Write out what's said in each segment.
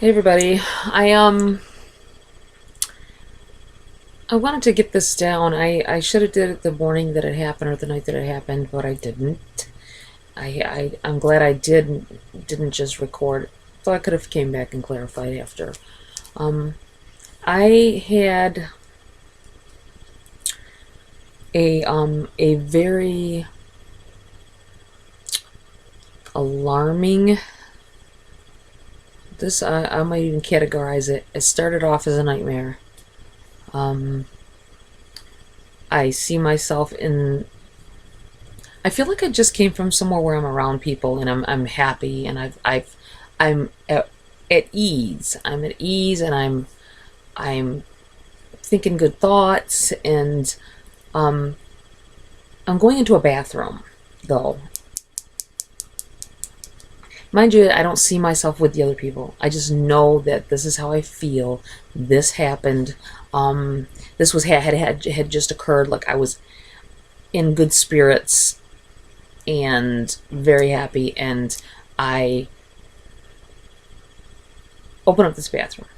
Hey everybody. I wanted to get this down. I should have did it the morning that it happened or the night that it happened, but I didn't. I'm glad I didn't just record. So I could have came back and clarified after. Um I had a very alarming, this I might even categorize it. It started off as a nightmare. Um I see myself in, I feel like I just came from somewhere where I'm around people and I'm happy and I'm at ease. I'm at ease and I'm thinking good thoughts and um I'm going into a bathroom though. Mind you, I don't see myself with the other people. I just know that this is how I feel. This happened. This was had just occurred. Like I was in good spirits and very happy, and I open up this bathroom.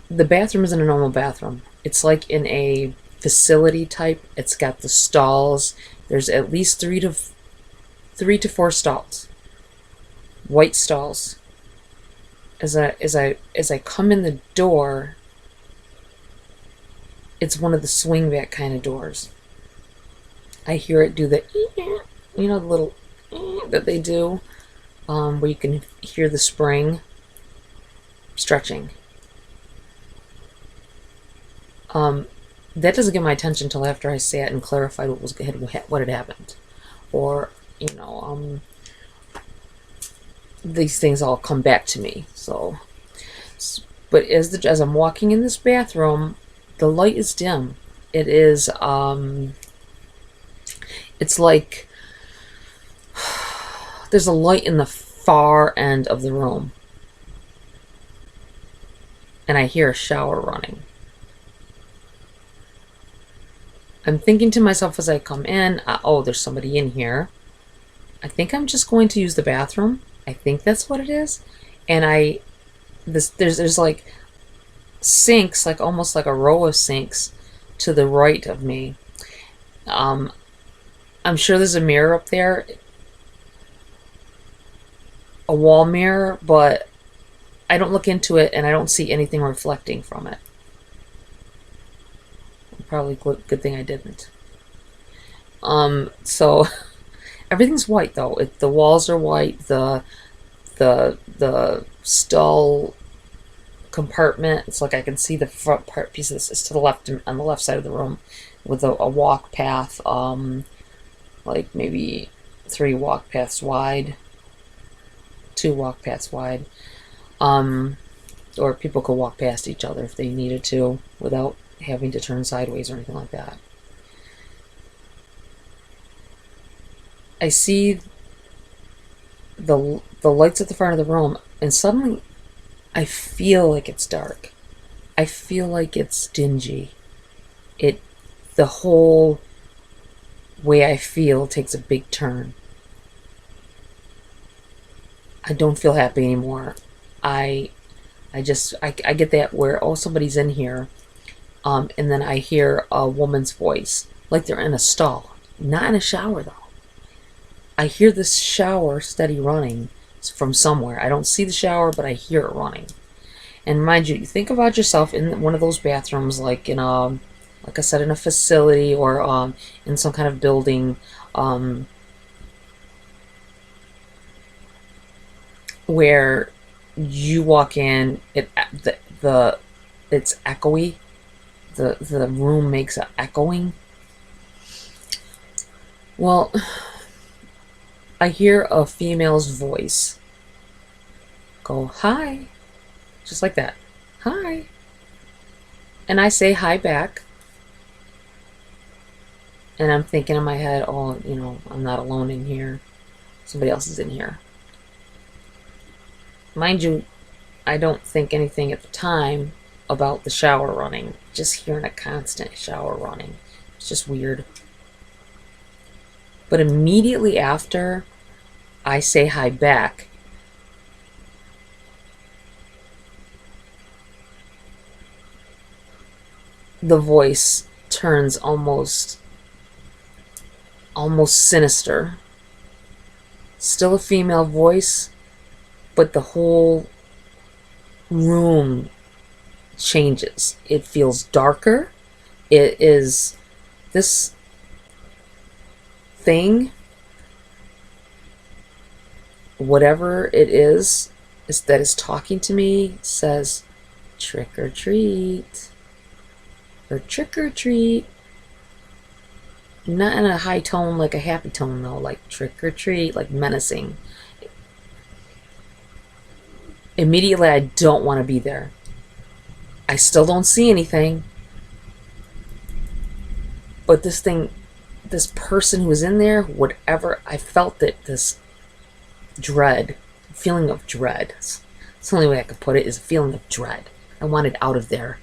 The bathroom isn't a normal bathroom. It's like in a facility type. It's got the stalls. There's at least three to four stalls, white stalls. As I come in the door, it's one of the swing back kind of doors. I hear it do the, the little that they do, where you can hear the spring stretching. Um, that doesn't get my attention until after I sat and clarified what had happened, or you know, these things all come back to me. So, but as I'm walking in this bathroom, the light is dim. It is it's like there's a light in the far end of the room, and I hear a shower running. I'm thinking to myself as I come in, oh, there's somebody in here. I think I'm just going to use the bathroom. I think that's what it is. And there's like sinks, like almost like a row of sinks to the right of me. Um, I'm sure there's a mirror up there, a wall mirror, but I don't look into it and I don't see anything reflecting from it. Probably good thing I didn't. So everything's white though. The walls are white. The stall compartment. It's like I can see the front part piece of this is to the left, on the left side of the room, with a walk path. Like maybe 3 walk paths wide, 2 walk paths wide. Or people could walk past each other if they needed to without having to turn sideways or anything like that. I see the lights at the front of the room, and suddenly I feel like it's dark. I feel like it's dingy. It the whole way I feel takes a big turn. I don't feel happy anymore. I I get that where, oh, somebody's in here, and then I hear a woman's voice like they're in a stall, not in a shower though. I hear this shower steady running from somewhere. I don't see the shower, but I hear it running. And mind you, think about yourself in one of those bathrooms, like in a, like I said, in a facility or in some kind of building, um, where you walk in, the it's echoey. The room makes a echoing. Well, I hear a female's voice go, hi, just like that. Hi. And I say hi back. And I'm thinking in my head, oh, I'm not alone in here. Somebody else is in here. Mind you, I don't think anything at the time about the shower running. Just hearing a constant shower running. It's just weird. But immediately after I say hi back, the voice turns almost sinister. Still a female voice, but the whole room changes. It feels darker. It is this thing, whatever it is that is talking to me, says trick or treat, or trick or treat. Not in a high tone, like a happy tone though, like trick or treat, like menacing. Immediately I don't want to be there. I still don't see anything, but this thing, this person who was in there, whatever, I felt that this dread, feeling of dread. It's the only way I could put it, is a feeling of dread. I wanted out of there,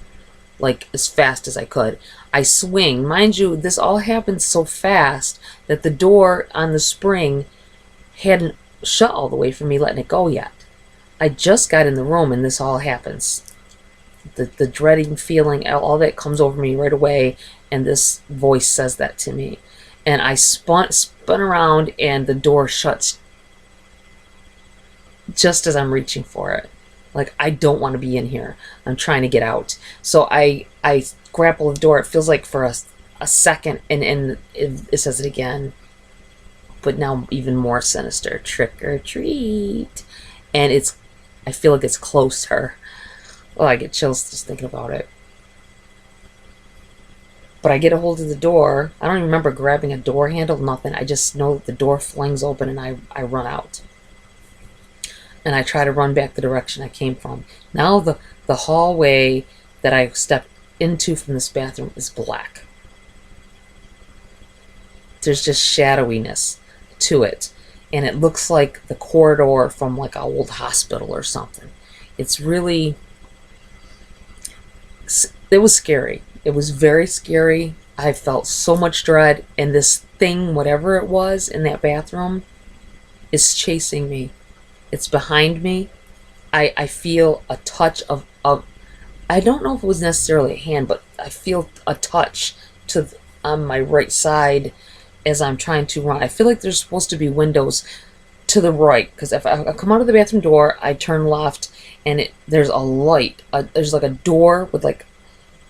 like as fast as I could. I swing. Mind you, this all happened so fast that the door on the spring hadn't shut all the way for me letting it go yet. I just got in the room and this all happens. The dreading feeling, all that comes over me right away, and this voice says that to me. And I spun around and the door shuts just as I'm reaching for it. Like, I don't want to be in here. I'm trying to get out. So I grapple the door. It feels like for a second, and it says it again, but now even more sinister. Trick or treat. And I feel like it's closer. Well, I get chills just thinking about it. But I get a hold of the door. I don't even remember grabbing a door handle, nothing. I just know that the door flings open and I run out. And I try to run back the direction I came from. Now the hallway that I stepped into from this bathroom is black. There's just shadowiness to it. And it looks like the corridor from like an old hospital or something. It's really... It was scary. It was very scary. I felt so much dread. And this thing, whatever it was in that bathroom, is chasing me. It's behind me. I feel a touch of I don't know if it was necessarily a hand, but I feel a touch on my right side as I'm trying to run. I feel like there's supposed to be windows to the right, because if I come out of the bathroom door, I turn left, and there's a light. There's like a door with like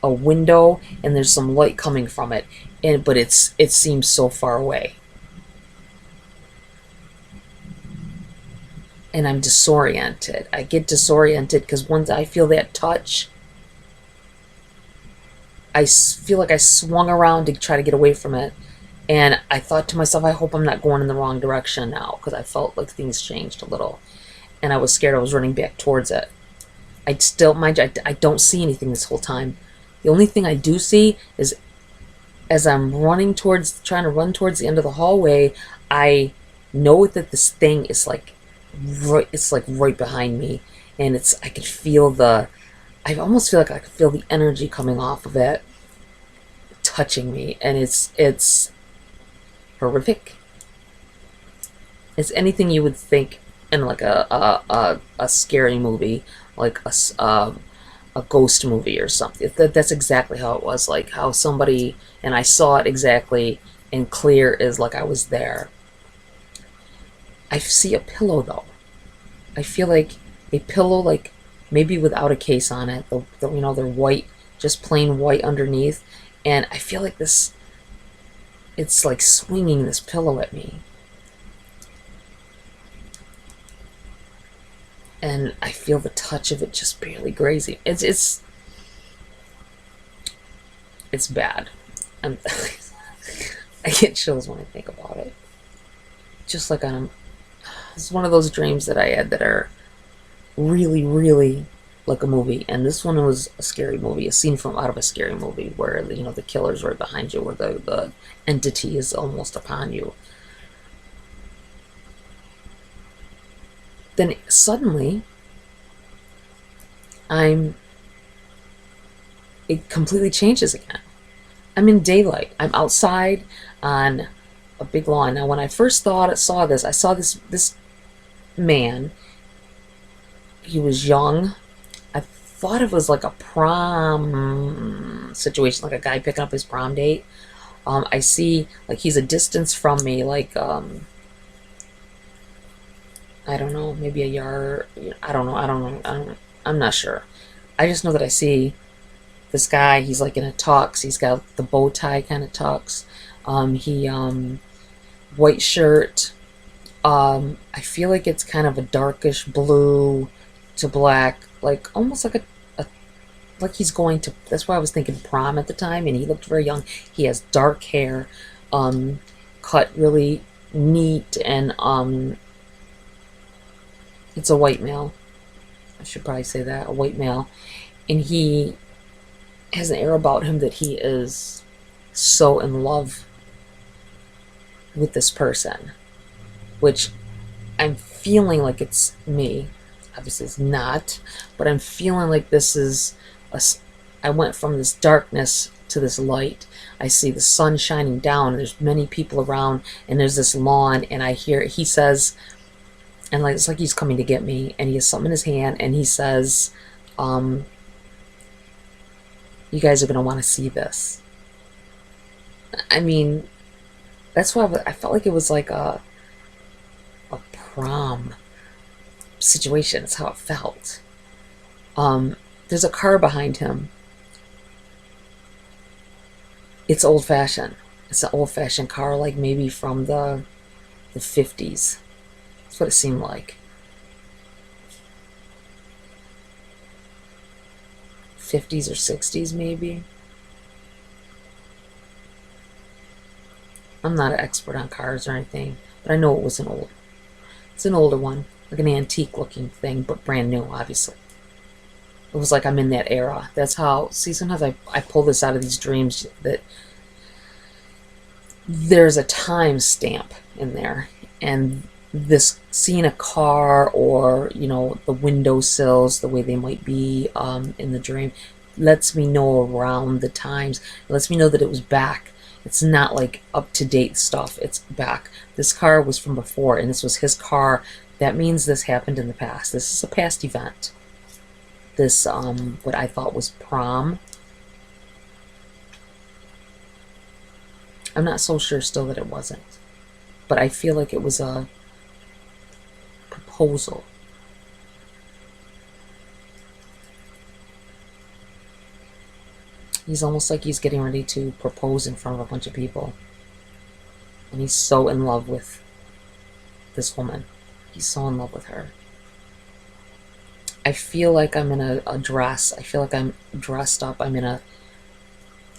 a window, and there's some light coming from it, but it seems so far away. And I'm disoriented. I get disoriented because once I feel that touch, I feel like I swung around to try to get away from it. And I thought to myself, I hope I'm not going in the wrong direction now, because I felt like things changed a little. And I was scared. I was running back towards it. I still, mind you, I don't see anything this whole time. The only thing I do see is as I'm trying to run towards the end of the hallway, I know that this thing is like, it's like right behind me, and I could feel I almost feel like I could feel the energy coming off of it, touching me, and it's horrific. It's anything you would think in like a scary movie, like a ghost movie or something. That's exactly how it was, like how somebody, and I saw it exactly and clear as like I was there. I see a pillow though. I feel like a pillow, like maybe without a case on it. They're white, just plain white underneath. And I feel like it's like swinging this pillow at me. And I feel the touch of it just barely grazing. It's bad. I get chills when I think about it. Just like it's one of those dreams that I had that are really, really like a movie. And this one was a scary movie, a scene out of a scary movie where the killer's right behind you, where the entity is almost upon you. Then suddenly, it completely changes again. I'm in daylight. I'm outside on a big lawn. Now, when I first saw this, I saw this man. He was young. I thought it was like a prom situation, like a guy picking up his prom date. I see like he's a distance from me, like I don't know, maybe a yard. I don't know. I'm not sure. I just know that I see this guy. He's like in a tux. He's got the bow tie kind of tux. He white shirt. I feel like it's kind of a darkish blue to black, like almost like a like he's going to. That's why I was thinking prom at the time, and he looked very young. He has dark hair, cut really neat, and it's a white male. I should probably say that, a white male, and he has an air about him that he is so in love with this person, which I'm feeling like it's me. Obviously, it's not, but I'm feeling like this is I went from this darkness to this light. I see the sun shining down, and there's many people around, and there's this lawn, and I hear he says, and like it's like he's coming to get me, and he has something in his hand, and he says, "You guys are gonna want to see this." I mean, that's why I felt like it was like a prom situation. It's how it felt. There's a car behind him. It's old fashioned. It's an old fashioned car, like maybe from the 50s. That's what it seemed like. 50s or 60s maybe. I'm not an expert on cars or anything, but I know it was it's an older one, like an antique looking thing, but brand new, obviously. It was like I'm in that era. That's how, see, sometimes I pull this out of these dreams, that there's a time stamp in there. And this, seeing a car, or, you know, the windowsills, the way they might be in the dream, lets me know around the times. It lets me know that it was back. It's not like up-to-date stuff. It's back. This car was from before, and this was his car. That means this happened in the past. This is a past event. This, what I thought was prom. I'm not so sure still that it wasn't. But I feel like it was a proposal. He's almost like he's getting ready to propose in front of a bunch of people. And he's so in love with this woman. He's so in love with her. I feel like I'm in a dress. I feel like I'm dressed up. I'm in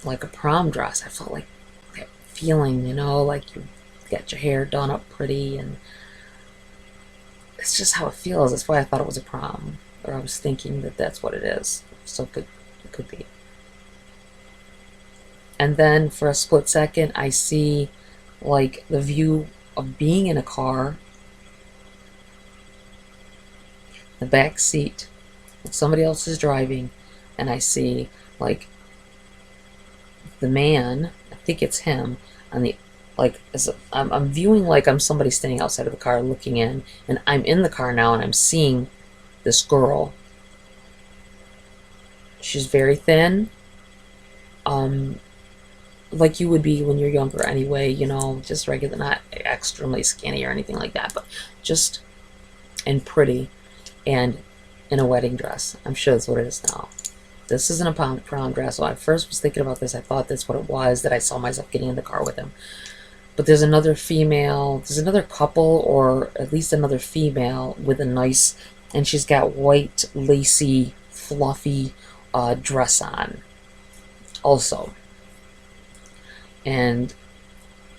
like a prom dress. I felt like that feeling, you know, like you get your hair done up pretty, and it's just how it feels. That's why I thought it was a prom, or I was thinking that that's what it is. So it could be. And then for a split second, I see like the view of being in a car, the back seat, somebody else is driving, and I see like the man, I think it's him, on the, like, I'm viewing like I'm somebody standing outside of the car looking in, and I'm in the car now, and I'm seeing this girl. She's very thin, like you would be when you're younger anyway, you know, just regular, not extremely skinny or anything like that, but just, and pretty, and in a wedding dress. I'm sure that's what it is now. This isn't a prom dress. When I first was thinking about this, I thought that's what it was, that I saw myself getting in the car with him. But there's another female, there's another couple, or at least another female with a nice, and she's got white, lacy, fluffy dress on also. And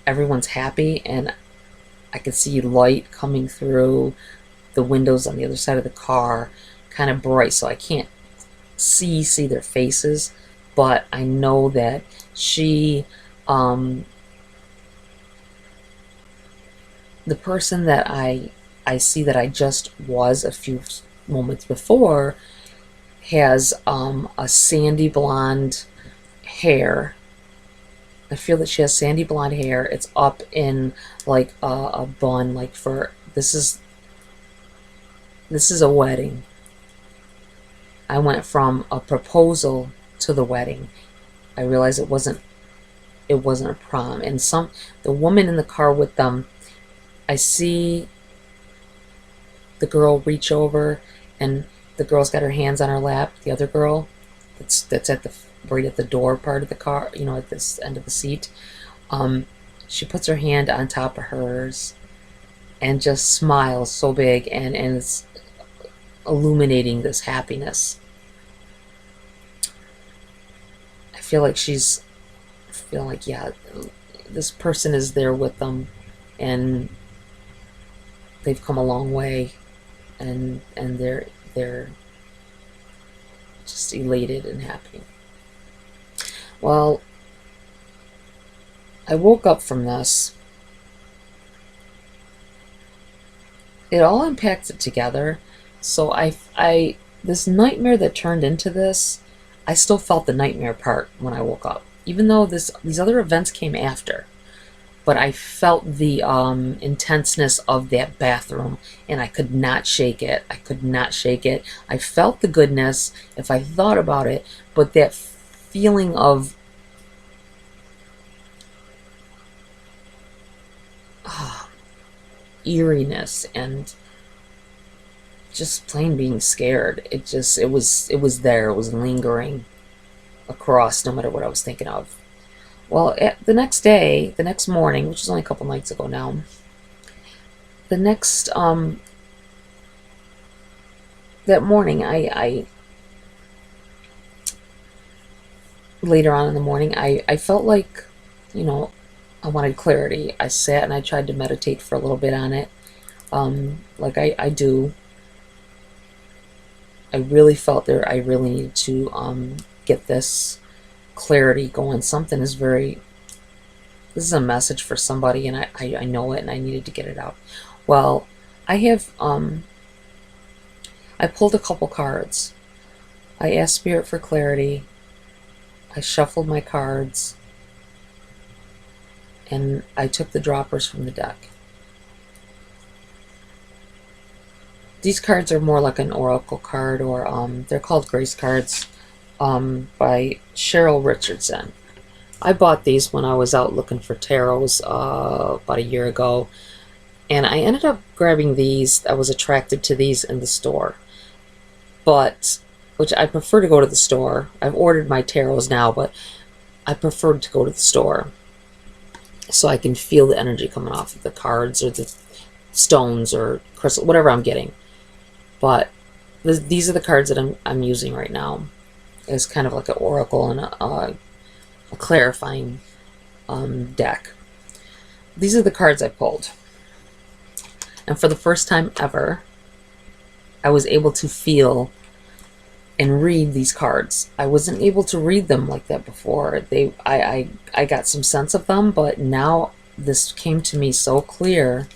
everyone's happy, and I can see light coming through the windows on the other side of the car, kind of bright, so I can't see their faces, but I know that she, the person that I see that I just was a few moments before, has a sandy blonde hair. I feel that she has sandy blonde hair. It's up in like a bun, like for, this is a wedding. I went from a proposal to the wedding. I realized it wasn't a prom. And the woman in the car with them, I see the girl reach over, and the girl's got her hands on her lap. The other girl, that's at the right at the door part of the car, you know, at this end of the seat. She puts her hand on top of hers and just smiles so big, and it's illuminating this happiness. I feel like yeah, this person is there with them, and they've come a long way, and they're just elated and happy. Well, I woke up from this. It all impacted together. So this nightmare that turned into this, I still felt the nightmare part when I woke up, even though these other events came after. But I felt the intenseness of that bathroom, and I could not shake it. I could not shake it. I felt the goodness if I thought about it, but that feeling of eeriness and just plain being scared. It was there. It was lingering across no matter what I was thinking of. Well, the next morning, which was only a couple nights ago now, that morning, I later on in the morning, I felt like, you know, I wanted clarity. I sat and I tried to meditate for a little bit on it, like I do. I really felt there. I really needed to get this clarity going. Something is very. This is a message for somebody, and I know it, and I needed to get it out. Well, I have I pulled a couple cards. I asked Spirit for clarity. I shuffled my cards, and I took the droppers from the deck. These cards are more like an oracle card, or they're called GRAYCI'S cards, by Cheryl Richardson. I bought these when I was out looking for tarots about a year ago, and I ended up grabbing these. I was attracted to these in the store, which I prefer to go to the store. I've ordered my tarots now, but I preferred to go to the store so I can feel the energy coming off of the cards or the stones or crystal, whatever I'm getting. But these are the cards that I'm using right now. It's kind of like an oracle and a clarifying deck. These are the cards I pulled. And for the first time ever, I was able to feel and read these cards. I wasn't able to read them like that before. I got some sense of them, but now this came to me so clear.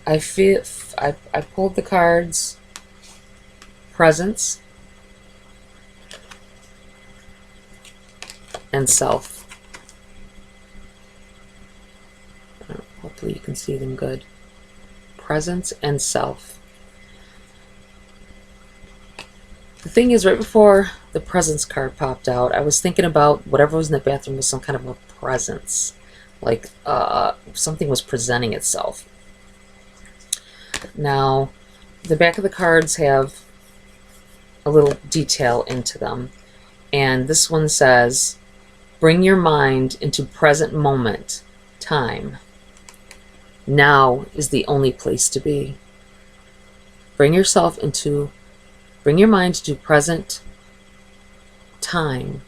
I pulled the cards presence and self. Hopefully you can see them good. Presence and self. The thing is, right before the presence card popped out, I was thinking about whatever was in the bathroom was some kind of a presence. Like something was presenting itself. Now, the back of the cards have a little detail into them. And this one says, bring your mind into present moment, time. Now is the only place to be. Bring your mind to present time,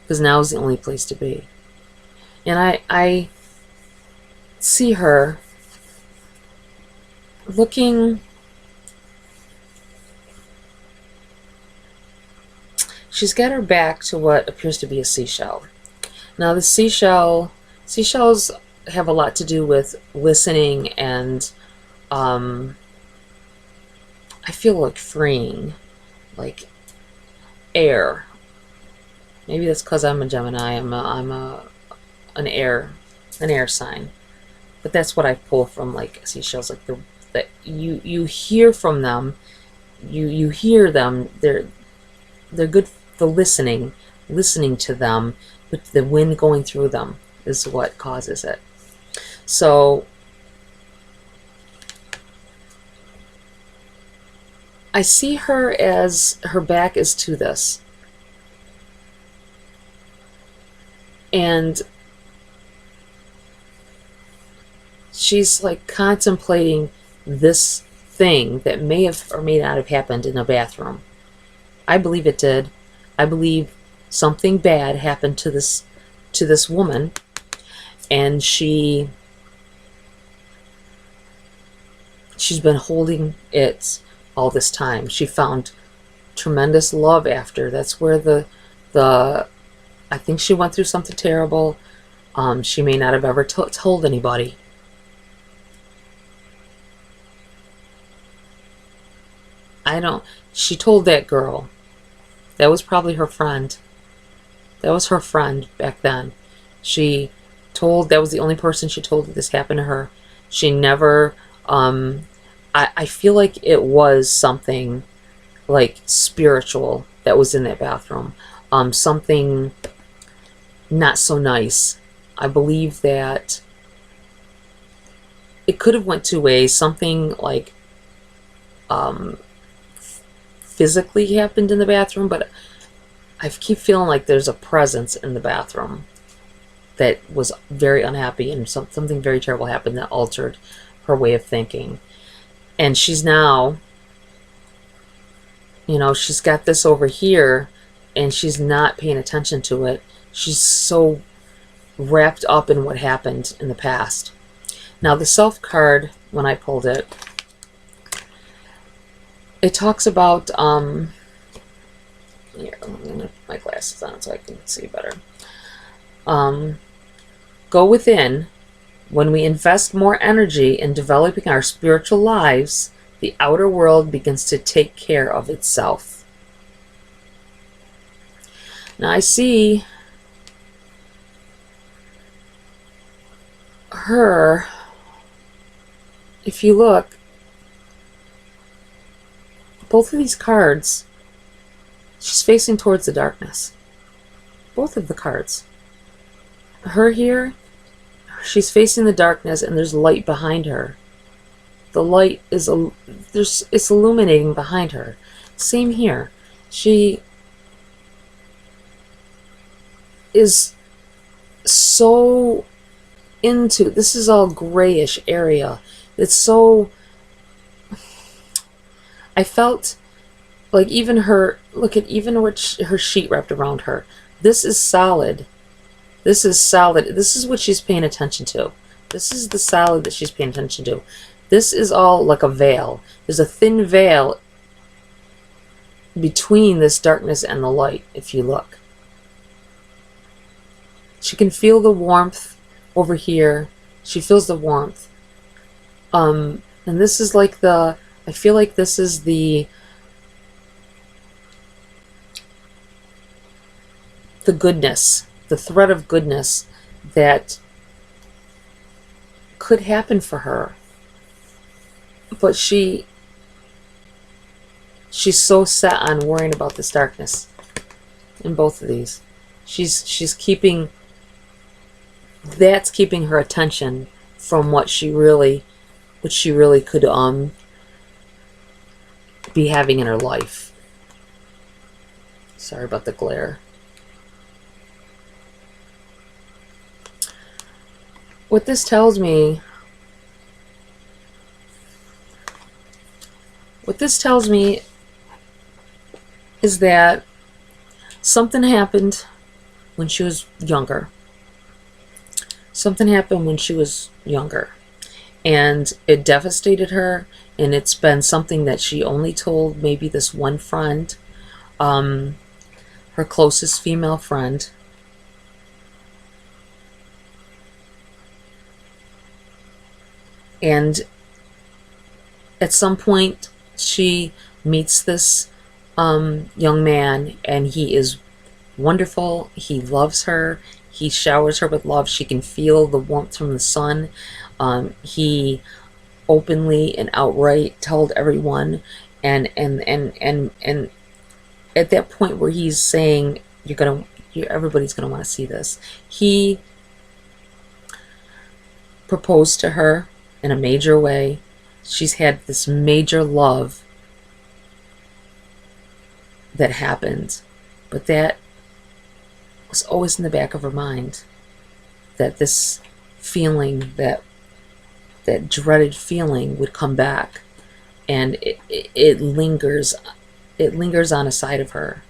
because now is the only place to be. And I see her looking. She's got her back to what appears to be a seashell. Now the seashells have a lot to do with listening and I feel like freeing, like air. Maybe that's because I'm a Gemini. I'm an air sign. But that's what I pull from, like seashells, like that you hear from them, you hear them. They're good for listening to them, but the wind going through them is what causes it. So I see her as her back is to this. And she's like contemplating this thing that may have or may not have happened in a bathroom. I believe it did. I believe something bad happened to this woman, and she's been holding it all this time. She found tremendous love after. That's where the I think she went through something terrible. She may not have ever told anybody. She told that girl. That was probably her friend. That was her friend back then. That was the only person she told that this happened to her. She never, I feel like it was something like spiritual that was in that bathroom. Something not so nice. I believe that it could have went two ways. Something like, physically happened in the bathroom, but I keep feeling like there's a presence in the bathroom that was very unhappy, and something very terrible happened that altered her way of thinking. And she's now, she's got this over here, and she's not paying attention to it. She's so wrapped up in what happened in the past. Now, the Self card, when I pulled it, it talks about, here, I'm going to put my glasses on so I can see better. Go within. When we invest more energy in developing our spiritual lives, the outer world begins to take care of itself. Now I see her, if you look, both of these cards, she's facing towards the darkness. Both of the cards. Her here, she's facing the darkness, and there's light behind her. The light is it's illuminating behind her. Same here. She is so into, this is all grayish area. It's so, I felt like even her, look at even what her sheet wrapped around her. This is solid. This is solid. This is what she's paying attention to. This is the solid that she's paying attention to. This is all like a veil. There's a thin veil between this darkness and the light, if you look. She can feel the warmth over here. She feels the warmth. And this is like I feel like this is the goodness, the thread of goodness that could happen for her. But she's so set on worrying about this darkness in both of these. She's keeping, that's keeping her attention from what she really could be having in her life. Sorry about the glare. What this tells me is that something happened when she was younger. Something happened when she was younger, and it devastated her, and it's been something that she only told maybe this one friend, her closest female friend. And at some point she meets this young man, and he is wonderful. He loves her. He showers her with love. She can feel the warmth from the sun. He openly and outright told everyone, and at that point where he's saying everybody's gonna want to see this, he proposed to her in a major way. She's had this major love that happened, but that was always in the back of her mind, that this feeling, that dreaded feeling would come back, and it lingers on a side of her,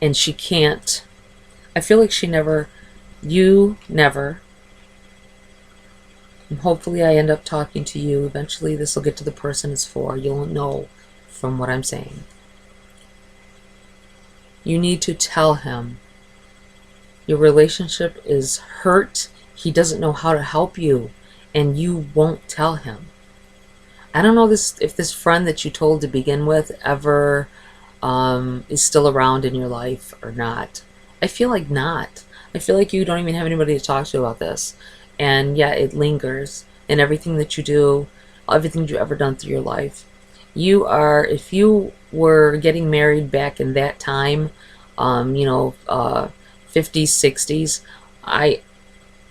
and she can't. I feel like you never, and hopefully I end up talking to you eventually. This will get to the person it's for. You'll know from what I'm saying. You need to tell him your relationship is hurt. He doesn't know how to help you, and you won't tell him. I don't know if this friend that you told to begin with ever is still around in your life or not. I feel like not. I feel like you don't even have anybody to talk to about this. And yeah, it lingers in everything that you do, everything you've ever done through your life. If you were getting married back in that time, 50s, 60s,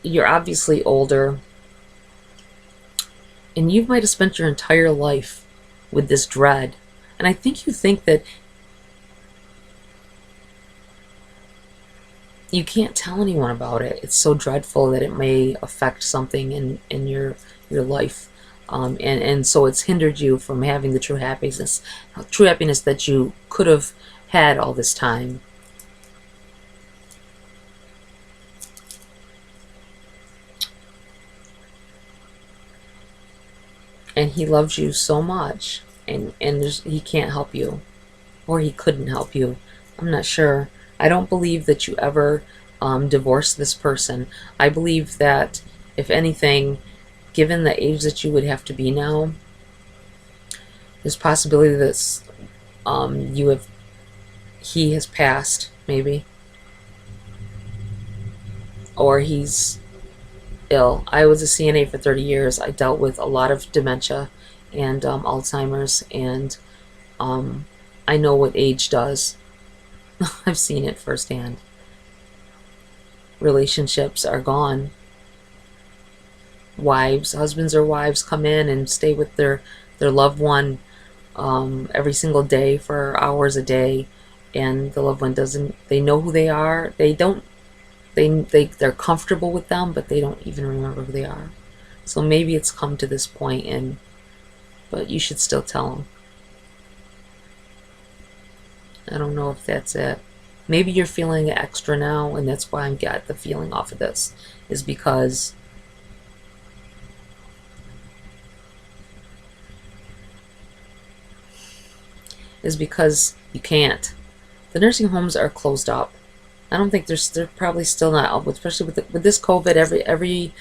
you're obviously older, and you might have spent your entire life with this dread. And I think you think that you can't tell anyone about it. It's so dreadful that it may affect something in your life. And so it's hindered you from having the true happiness that you could have had all this time. And he loves you so much, and he can't help you, or he couldn't help you. I'm not sure. I don't believe that you ever divorce this person. I believe that, if anything, given the age that you would have to be now, there's possibility that he has passed, maybe, or he's ill. I was a CNA for 30 years. I dealt with a lot of dementia and Alzheimer's, and I know what age does. I've seen it firsthand. Relationships are gone. Husbands or wives come in and stay with their loved one every single day for hours a day, and the loved one doesn't. They know who they are. They're comfortable with them, but they don't even remember who they are. So maybe it's come to this point, but you should still tell them. I don't know if that's it. Maybe you're feeling it extra now, and that's why I'm got the feeling off of this, is because you can't. The nursing homes are closed up. I don't think they're probably still not up, especially with this COVID. Every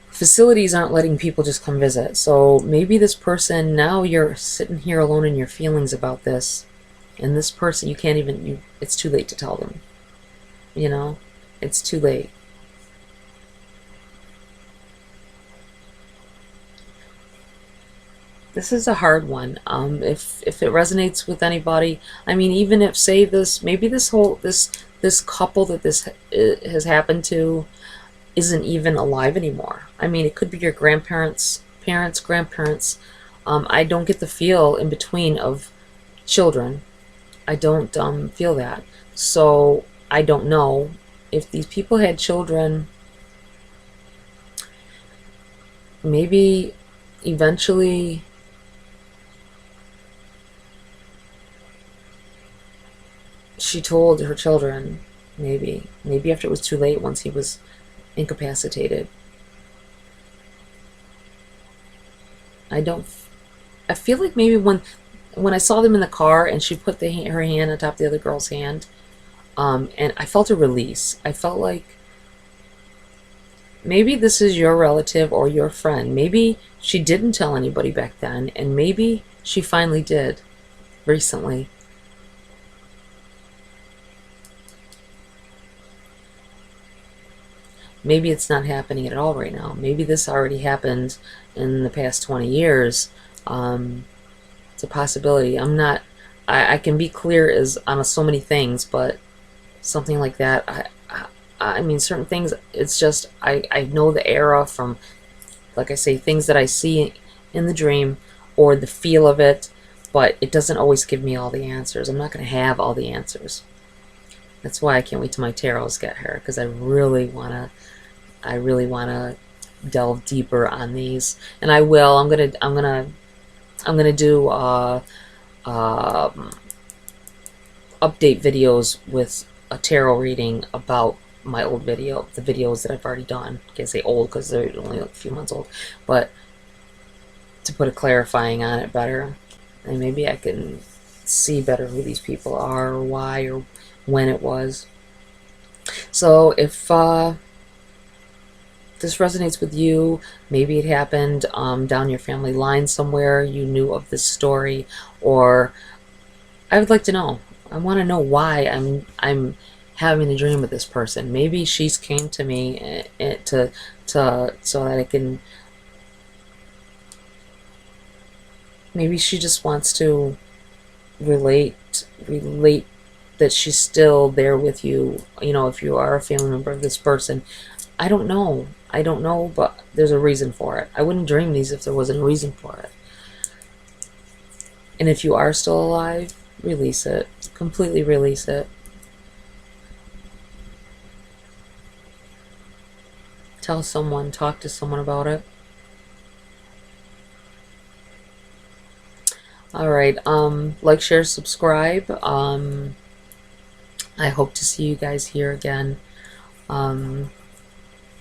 facilities aren't letting people just come visit. So maybe this person, now you're sitting here alone in your feelings about this, and this person, it's too late to tell them. It's too late. This is a hard one. If it resonates with anybody, I mean, even if, say, maybe this couple that this has happened to isn't even alive anymore. I mean, it could be your grandparents, parents, grandparents. I don't get the feel in between of children. I don't feel that. So I don't know if these people had children. Maybe eventually she told her children, maybe after it was too late, once he was incapacitated. I feel like maybe when I saw them in the car and she put her hand on top of the other girl's hand, and I felt a release. I felt like maybe this is your relative or your friend. Maybe she didn't tell anybody back then, and maybe she finally did recently. maybe it's not happening at all right now. Maybe this already happened in the past 20 years. It's a possibility. I can be clear as on so many things, but something like that, I mean, certain things, it's just, I know the era from, like I say, things that I see in the dream or the feel of it, but it doesn't always give me all the answers. I'm not going to have all the answers. That's why I can't wait till my tarots get here, because I really want to delve deeper on these, and I will. I'm gonna do update videos with a tarot reading about my old video, the videos that I've already done. I can't say old because they're only like a few months old, but to put a clarifying on it better, and maybe I can see better who these people are, or why, or when it was. So if this resonates with you, maybe it happened down your family line somewhere, you knew of this story, or I would like to know. I want to know why I'm having a dream with this person. Maybe she's came to me to so that I can. Maybe she just wants to relate that she's still there with you. You know, if you are a family member of this person, I don't know. I don't know, but there's a reason for it. I wouldn't dream these if there wasn't a reason for it. And if you are still alive, release it. Completely release it. Tell someone, talk to someone about it. Alright, like, share, subscribe. I hope to see you guys here again.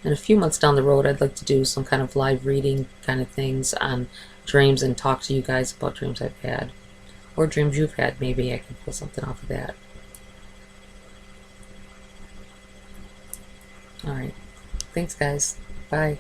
In a few months down the road, I'd like to do some kind of live reading kind of things on dreams and talk to you guys about dreams I've had. Or dreams you've had. Maybe I can pull something off of that. Alright. Thanks, guys. Bye.